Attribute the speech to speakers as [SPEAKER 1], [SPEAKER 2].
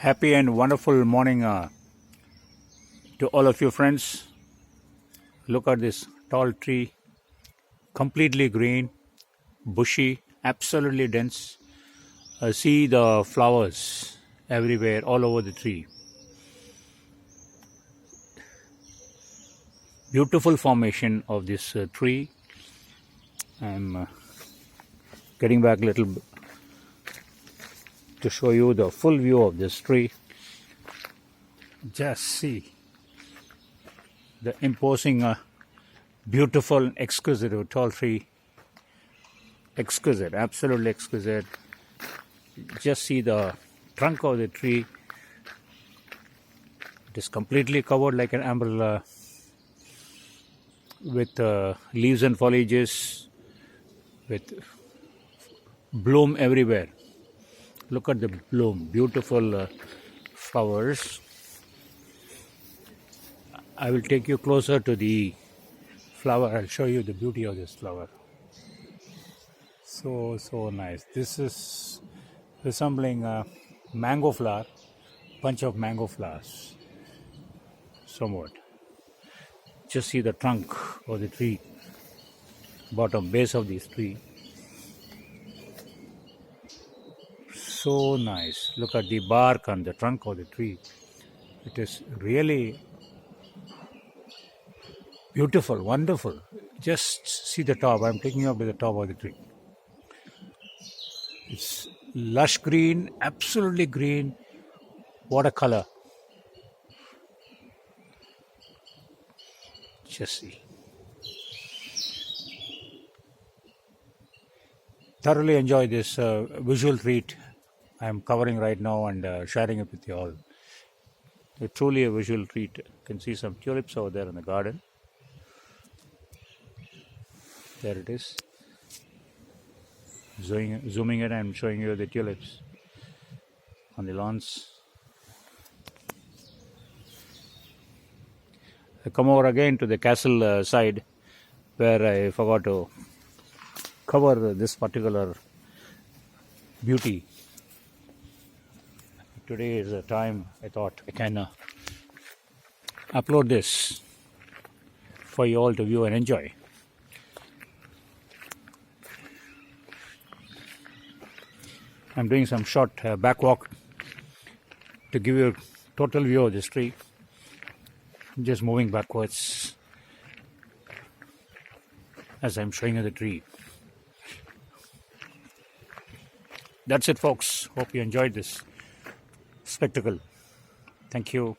[SPEAKER 1] Happy and wonderful morning to all of you friends. Look at this tall tree, completely green, bushy, absolutely dense. See the flowers everywhere, all over the tree. Beautiful formation of this tree. I'm getting back a little to show you the full view of this tree. Just see the imposing, beautiful, exquisite tall tree. Exquisite, absolutely exquisite. Just see the trunk of the tree. It is completely covered like an umbrella with leaves and foliages, with bloom everywhere. Look at the bloom, beautiful flowers. I will take you closer to the flower. I'll show you the beauty of this flower. So nice. This is resembling a mango flower, bunch of mango flowers, somewhat. Just see the trunk of the tree, bottom base of this tree. So nice. Look at the bark on the trunk of the tree. It is really beautiful, wonderful. Just see the top. I'm taking you up to the top of the tree. It's lush green, absolutely green. What a color. Just see. Thoroughly enjoy this visual treat I'm covering right now and sharing it with you all. It's truly a visual treat. You can see some tulips over there in the garden. There it is. Zooming it and showing you the tulips on the lawns. I come over again to the castle side, where I forgot to cover this particular beauty. Today is the time I thought I can upload this for you all to view and enjoy. I'm doing some short back walk to give you a total view of this tree. I'm just moving backwards as I'm showing you the tree. That's it, folks. Hope you enjoyed this spectacle. Thank you.